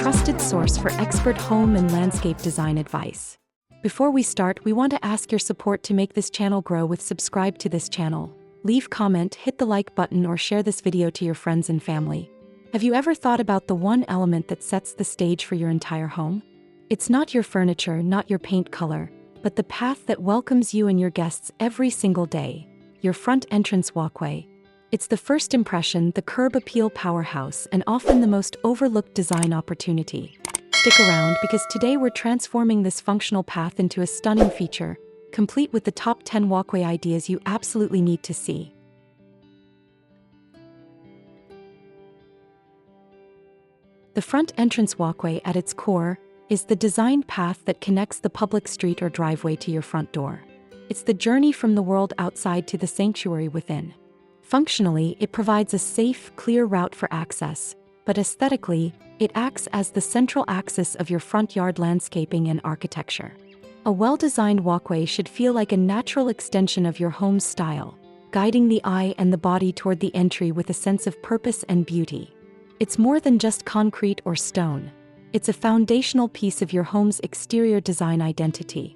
trusted source for expert home and landscape design advice. Before we start, we want to ask your support to make this channel grow with subscribe to this channel. Leave comment, hit the like button, or share this video to your friends and family. Have you ever thought about the one element that sets the stage for your entire home? It's not your furniture, not your paint color, but the path that welcomes you and your guests every single day. Your front entrance walkway. It's the first impression, the curb appeal powerhouse, and often the most overlooked design opportunity. Stick around because today we're transforming this functional path into a stunning feature, complete with the top 10 walkway ideas you absolutely need to see. The front entrance walkway at its core is the designed path that connects the public street or driveway to your front door. It's the journey from the world outside to the sanctuary within. Functionally, it provides a safe, clear route for access, but aesthetically, it acts as the central axis of your front yard landscaping and architecture. A well-designed walkway should feel like a natural extension of your home's style, guiding the eye and the body toward the entry with a sense of purpose and beauty. It's more than just concrete or stone. It's a foundational piece of your home's exterior design identity.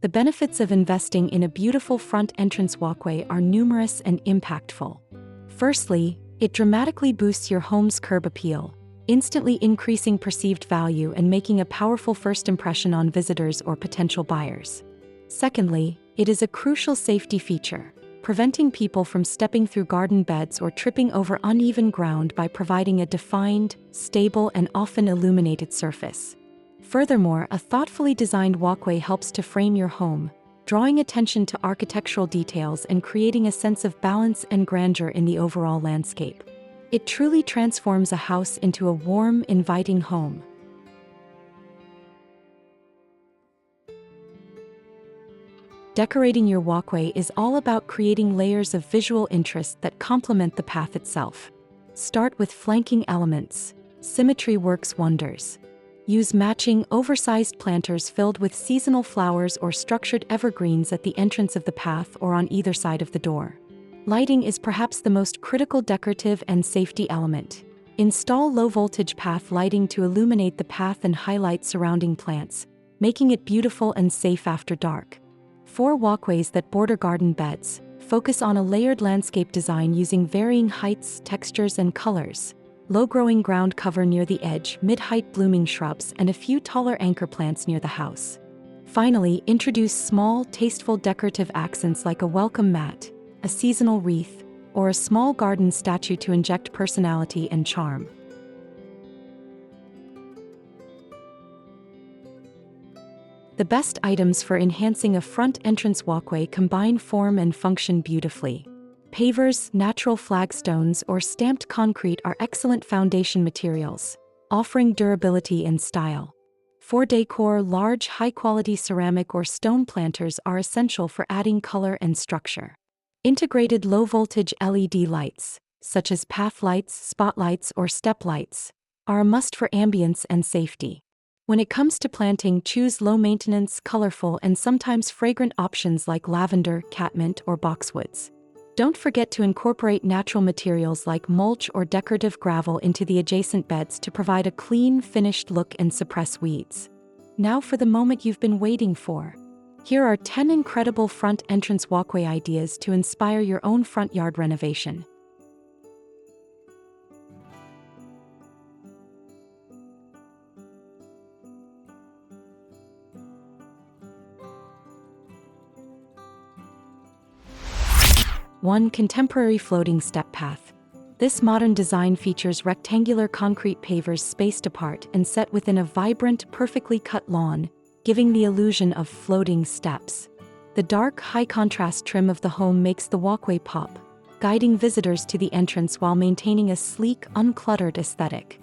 The benefits of investing in a beautiful front entrance walkway are numerous and impactful. Firstly, it dramatically boosts your home's curb appeal, instantly increasing perceived value and making a powerful first impression on visitors or potential buyers. Secondly, it is a crucial safety feature, preventing people from stepping through garden beds or tripping over uneven ground by providing a defined, stable, and often illuminated surface. Furthermore, a thoughtfully designed walkway helps to frame your home, drawing attention to architectural details and creating a sense of balance and grandeur in the overall landscape. It truly transforms a house into a warm, inviting home. Decorating your walkway is all about creating layers of visual interest that complement the path itself. Start with flanking elements. Symmetry works wonders. Use matching, oversized planters filled with seasonal flowers or structured evergreens at the entrance of the path or on either side of the door. Lighting is perhaps the most critical decorative and safety element. Install low-voltage path lighting to illuminate the path and highlight surrounding plants, making it beautiful and safe after dark. For walkways that border garden beds, focus on a layered landscape design using varying heights, textures, and colors. Low-growing ground cover near the edge, mid-height blooming shrubs, and a few taller anchor plants near the house. Finally, introduce small, tasteful decorative accents like a welcome mat, a seasonal wreath, or a small garden statue to inject personality and charm. The best items for enhancing a front entrance walkway combine form and function beautifully. Pavers, natural flagstones, or stamped concrete are excellent foundation materials, offering durability and style. For decor, large, high-quality ceramic or stone planters are essential for adding color and structure. Integrated low-voltage LED lights, such as path lights, spotlights, or step lights, are a must for ambience and safety. When it comes to planting, choose low-maintenance, colorful, and sometimes fragrant options like lavender, catmint, or boxwoods. Don't forget to incorporate natural materials like mulch or decorative gravel into the adjacent beds to provide a clean, finished look and suppress weeds. Now for the moment you've been waiting for. Here are 10 incredible front entrance walkway ideas to inspire your own front yard renovation. One, contemporary floating step path. This modern design features rectangular concrete pavers spaced apart and set within a vibrant, perfectly cut lawn, giving the illusion of floating steps. The dark, high-contrast trim of the home makes the walkway pop, guiding visitors to the entrance while maintaining a sleek, uncluttered aesthetic.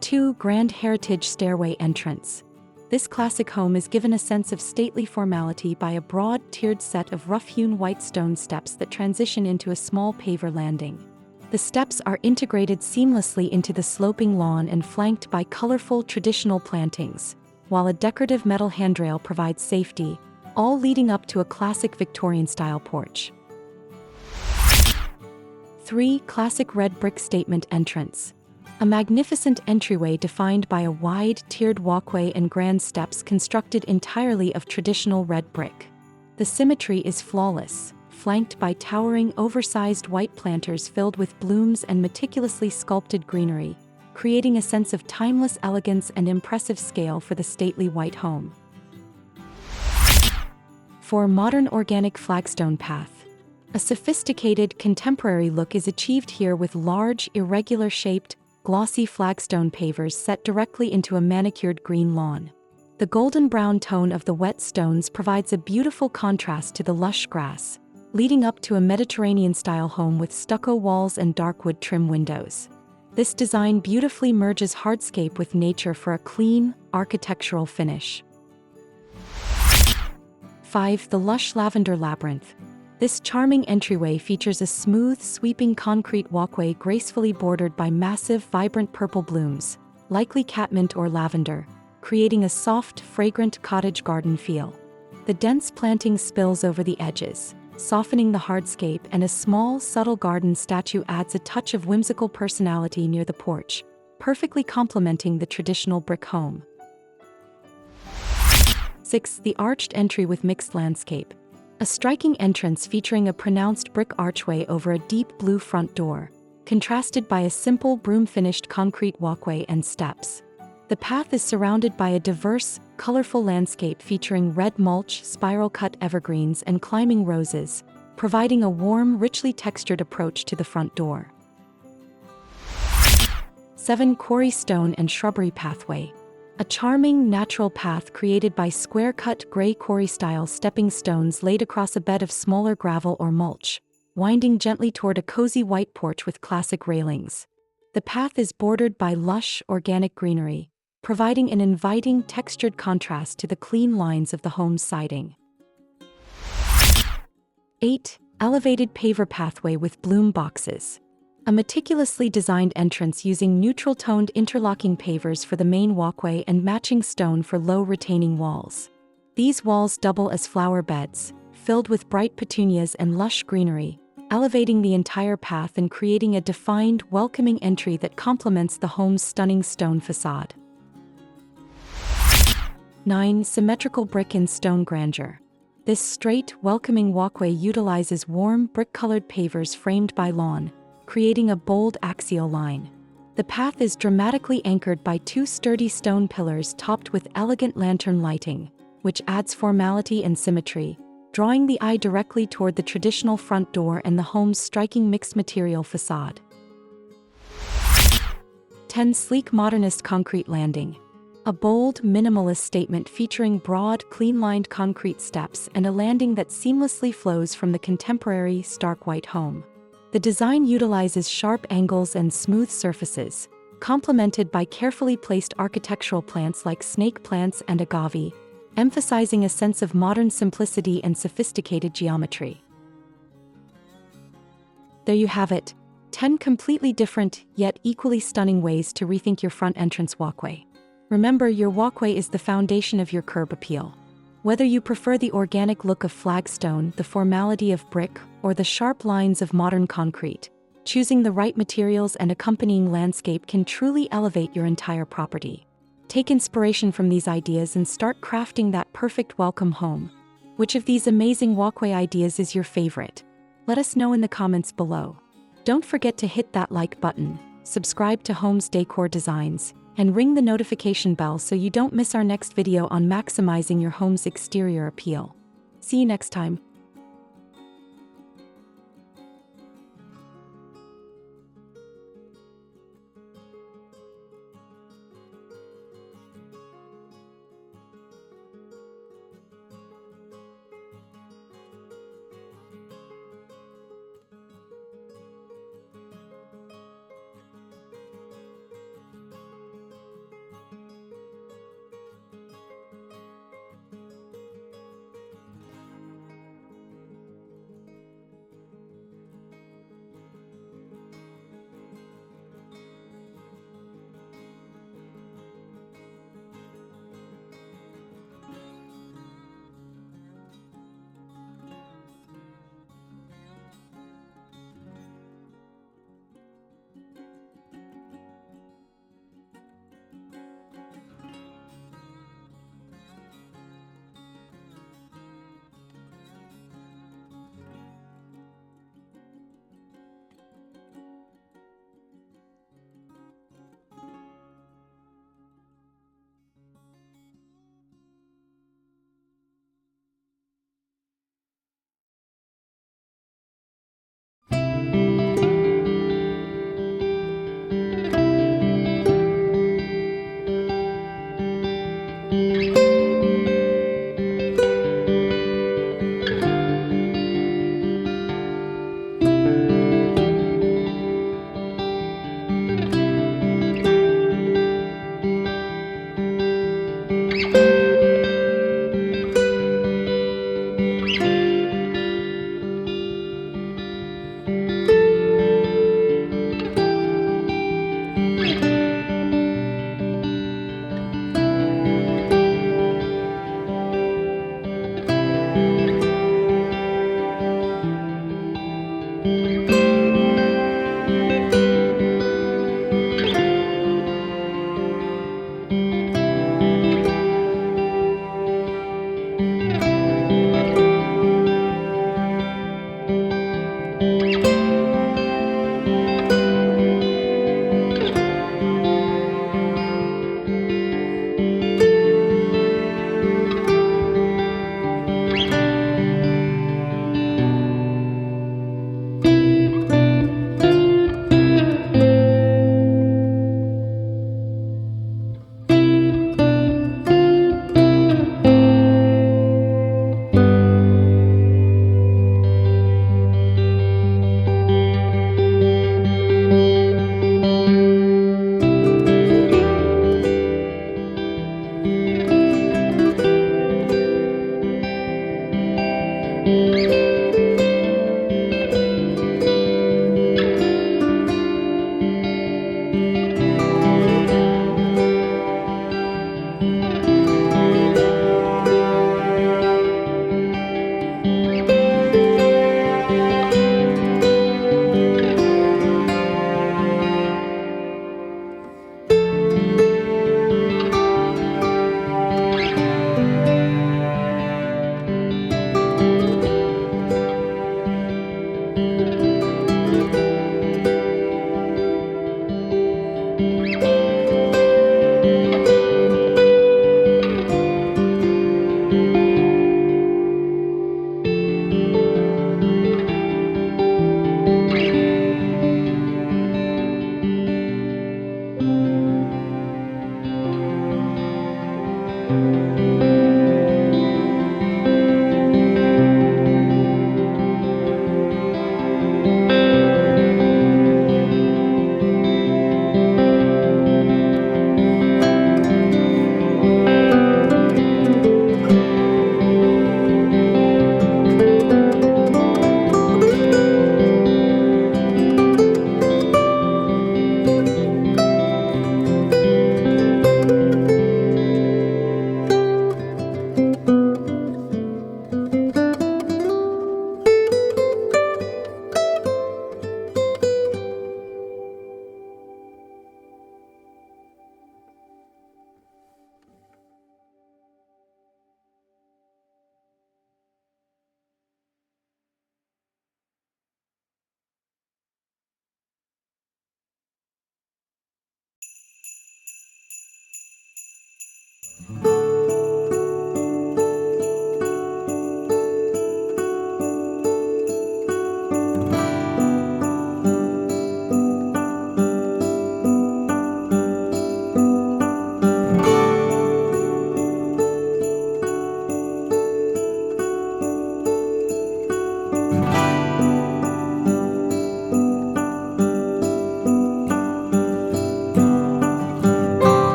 2. Grand Heritage Stairway Entrance. This classic home is given a sense of stately formality by a broad, tiered set of rough-hewn white stone steps that transition into a small paver landing. The steps are integrated seamlessly into the sloping lawn and flanked by colorful, traditional plantings, while a decorative metal handrail provides safety, all leading up to a classic Victorian-style porch. 3. Classic red brick statement entrance. A magnificent entryway defined by a wide, tiered walkway and grand steps constructed entirely of traditional red brick. The symmetry is flawless, flanked by towering, oversized white planters filled with blooms and meticulously sculpted greenery, creating a sense of timeless elegance and impressive scale for the stately white home. 4. Modern organic flagstone path. A sophisticated, contemporary look is achieved here with large, irregular-shaped, glossy flagstone pavers set directly into a manicured green lawn. The golden brown tone of the wet stones provides a beautiful contrast to the lush grass, leading up to a Mediterranean-style home with stucco walls and dark wood trim windows. This design beautifully merges hardscape with nature for a clean, architectural finish. 5. The lush lavender labyrinth. This charming entryway features a smooth, sweeping concrete walkway gracefully bordered by massive, vibrant purple blooms, likely catmint or lavender, creating a soft, fragrant cottage garden feel. The dense planting spills over the edges, softening the hardscape, and a small, subtle garden statue adds a touch of whimsical personality near the porch, perfectly complementing the traditional brick home. 6. The arched entry with mixed landscape. A striking entrance featuring a pronounced brick archway over a deep blue front door, contrasted by a simple broom-finished concrete walkway and steps. The path is surrounded by a diverse, colorful landscape featuring red mulch, spiral-cut evergreens, and climbing roses, providing a warm, richly textured approach to the front door. 7. Quarry stone and shrubbery pathway. A charming, natural path created by square-cut gray quarry-style stepping stones laid across a bed of smaller gravel or mulch, winding gently toward a cozy white porch with classic railings. The path is bordered by lush, organic greenery, providing an inviting, textured contrast to the clean lines of the home's siding. 8. Elevated paver pathway with bloom boxes. A meticulously designed entrance using neutral-toned interlocking pavers for the main walkway and matching stone for low retaining walls. These walls double as flower beds, filled with bright petunias and lush greenery, elevating the entire path and creating a defined, welcoming entry that complements the home's stunning stone facade. 9. Symmetrical brick and stone grandeur. This straight, welcoming walkway utilizes warm, brick-colored pavers framed by lawn, creating a bold axial line. The path is dramatically anchored by 2 sturdy stone pillars topped with elegant lantern lighting, which adds formality and symmetry, drawing the eye directly toward the traditional front door and the home's striking mixed-material facade. 10. Sleek modernist concrete landing. A bold, minimalist statement featuring broad, clean-lined concrete steps and a landing that seamlessly flows from the contemporary, stark white home. The design utilizes sharp angles and smooth surfaces, complemented by carefully placed architectural plants like snake plants and agave, emphasizing a sense of modern simplicity and sophisticated geometry. There you have it, 10 completely different, yet equally stunning ways to rethink your front entrance walkway. Remember, your walkway is the foundation of your curb appeal. Whether you prefer the organic look of flagstone, the formality of brick, or the sharp lines of modern concrete, choosing the right materials and accompanying landscape can truly elevate your entire property. Take inspiration from these ideas and start crafting that perfect welcome home. Which of these amazing walkway ideas is your favorite? Let us know in the comments below. Don't forget to hit that like button, subscribe to Homes Decor Designs, and ring the notification bell so you don't miss our next video on maximizing your home's exterior appeal. See you next time.